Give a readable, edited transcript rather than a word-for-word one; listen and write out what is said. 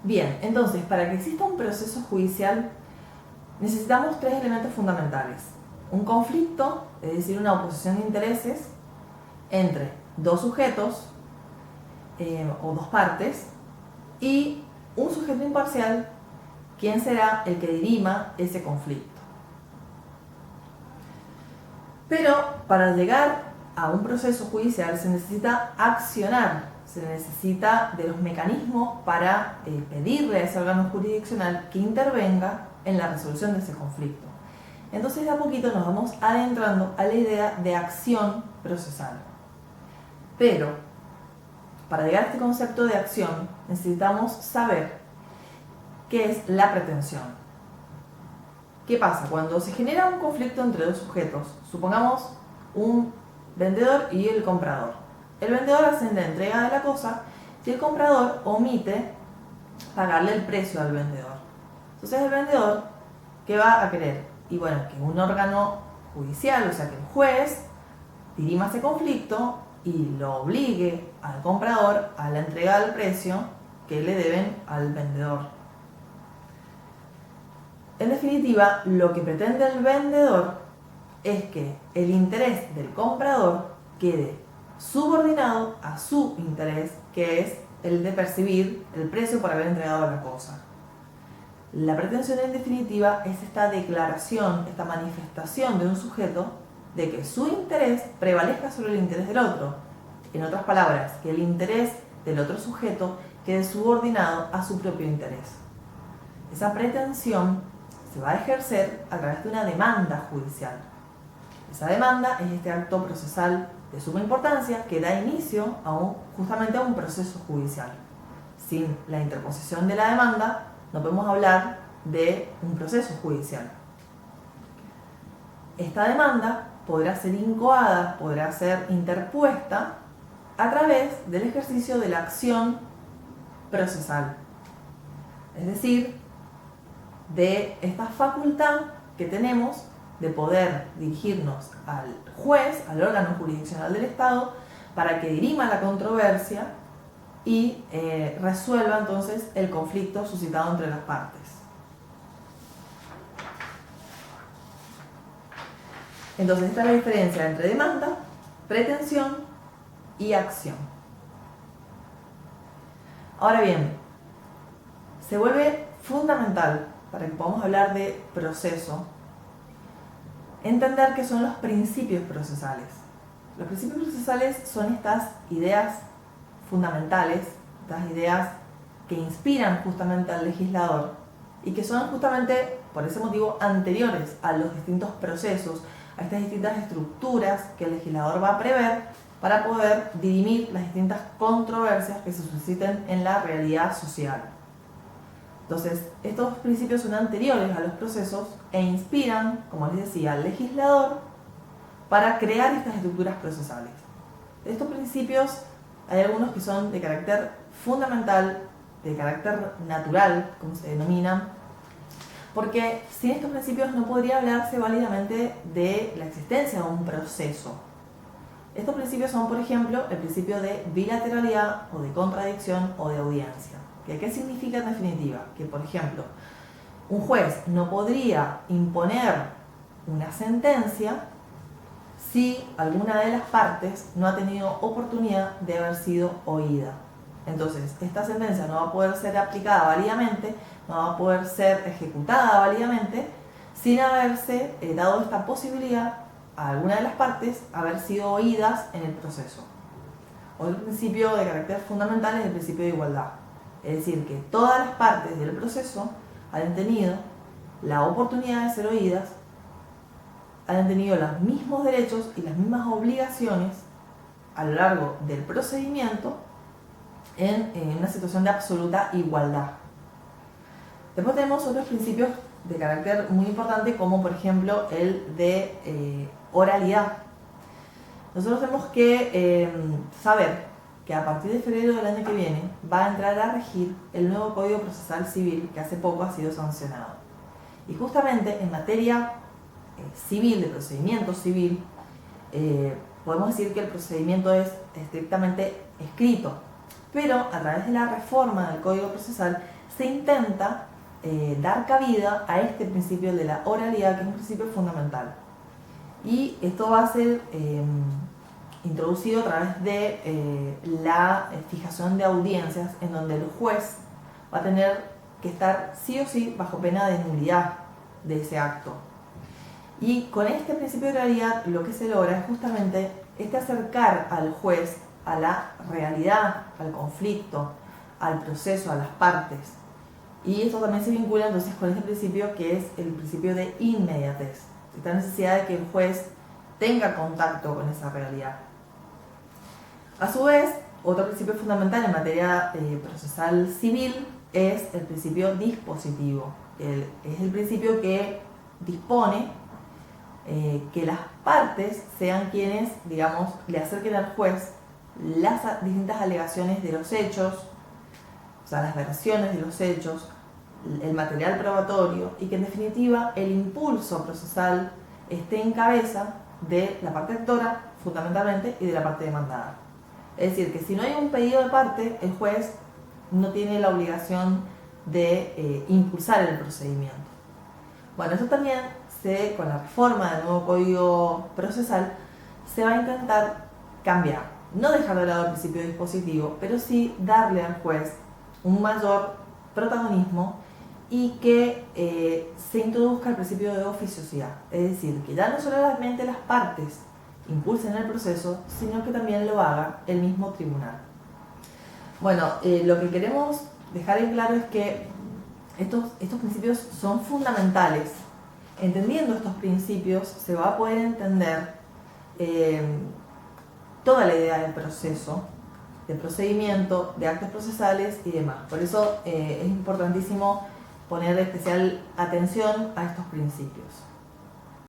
Bien, entonces, para que exista un proceso judicial necesitamos tres elementos fundamentales. Un conflicto, es decir, una oposición de intereses entre dos sujetos o dos partes, y un sujeto imparcial, quien será el que dirima ese conflicto. Pero para llegar a un proceso judicial se necesita accionar, se necesita de los mecanismos para pedirle a ese órgano jurisdiccional que intervenga en la resolución de ese conflicto. Entonces de a poquito nos vamos adentrando a la idea de acción procesal. Pero para llegar a este concepto de acción necesitamos saber qué es la pretensión. ¿Qué pasa? Cuando se genera un conflicto entre dos sujetos, supongamos un vendedor y el comprador. El vendedor hace la entrega de la cosa y el comprador omite pagarle el precio al vendedor. Entonces el vendedor, ¿qué va a querer? Y bueno, que un órgano judicial, o sea que el juez, dirima ese conflicto y lo obligue al comprador a la entrega del precio que le deben al vendedor. En definitiva, lo que pretende el vendedor es que el interés del comprador quede subordinado a su interés, que es el de percibir el precio por haber entregado la cosa. La pretensión en definitiva es esta declaración, esta manifestación de un sujeto de que su interés prevalezca sobre el interés del otro. En otras palabras, que el interés del otro sujeto quede subordinado a su propio interés. Esa pretensión se va a ejercer a través de una demanda judicial. Esa demanda es este acto procesal de suma importancia que da inicio justamente a un proceso judicial. Sin la interposición de la demanda no podemos hablar de un proceso judicial. Esta demanda podrá ser incoada, podrá ser interpuesta a través del ejercicio de la acción procesal. Es decir, de esta facultad que tenemos de poder dirigirnos al juez, al órgano jurisdiccional del Estado, para que dirima la controversia y resuelva entonces el conflicto suscitado entre las partes. Entonces esta es la diferencia entre demanda, pretensión y acción. Ahora bien, se vuelve fundamental para que podamos hablar de proceso entender qué son los principios procesales. Los principios procesales son estas ideas fundamentales, estas ideas que inspiran justamente al legislador y que son justamente por ese motivo anteriores a los distintos procesos, a estas distintas estructuras que el legislador va a prever para poder dirimir las distintas controversias que se susciten en la realidad social. Entonces, estos principios son anteriores a los procesos e inspiran, como les decía, al legislador para crear estas estructuras procesales. De estos principios hay algunos que son de carácter fundamental, de carácter natural, como se denominan, porque sin estos principios no podría hablarse válidamente de la existencia de un proceso. Estos principios son, por ejemplo, el principio de bilateralidad o de contradicción o de audiencia. ¿Qué significa en definitiva? Que, por ejemplo, un juez no podría imponer una sentencia si alguna de las partes no ha tenido oportunidad de haber sido oída. Entonces, esta sentencia no va a poder ser aplicada válidamente, no va a poder ser ejecutada válidamente sin haberse dado esta posibilidad a alguna de las partes haber sido oídas en el proceso. Otro principio de carácter fundamental es el principio de igualdad. Es decir, que todas las partes del proceso han tenido la oportunidad de ser oídas, han tenido los mismos derechos y las mismas obligaciones a lo largo del procedimiento en una situación de absoluta igualdad. Después tenemos otros principios de carácter muy importante, como por ejemplo el de oralidad. Nosotros tenemos que saber que a partir de febrero del año que viene va a entrar a regir el nuevo Código Procesal Civil que hace poco ha sido sancionado. Y justamente en materia civil, de procedimiento civil, podemos decir que el procedimiento es estrictamente escrito. pero a través de la reforma del Código Procesal se intenta dar cabida a este principio de la oralidad, que es un principio fundamental. Y esto va a ser introducido a través de la fijación de audiencias, en donde el juez va a tener que estar sí o sí bajo pena de nulidad de ese acto. Y con este principio de oralidad lo que se logra es justamente acercar al juez a la realidad, al conflicto, al proceso, a las partes. Y esto también se vincula entonces con este principio, que es el principio de inmediatez, esta necesidad de que el juez tenga contacto con esa realidad. A su vez, otro principio fundamental en materia procesal civil es el principio dispositivo. Es el principio que dispone que las partes sean quienes, digamos, le acerquen al juez las distintas alegaciones de los hechos, o sea, las versiones de los hechos, el material probatorio, y que en definitiva el impulso procesal esté en cabeza de la parte actora, fundamentalmente, y de la parte demandada. Es decir, que si no hay un pedido de parte, el juez no tiene la obligación de impulsar el procedimiento. Bueno, eso también con la reforma del nuevo Código Procesal se va a intentar cambiar. No dejar de lado el principio dispositivo, pero sí darle al juez un mayor protagonismo y que se introduzca el principio de oficiosidad. Es decir, que ya no solamente las partes impulsen el proceso, sino que también lo haga el mismo tribunal. Bueno, lo que queremos dejar en claro es que estos principios son fundamentales. Entendiendo estos principios se va a poder entender toda la idea del proceso, del procedimiento, de actos procesales y demás. Por eso es importantísimo poner especial atención a estos principios.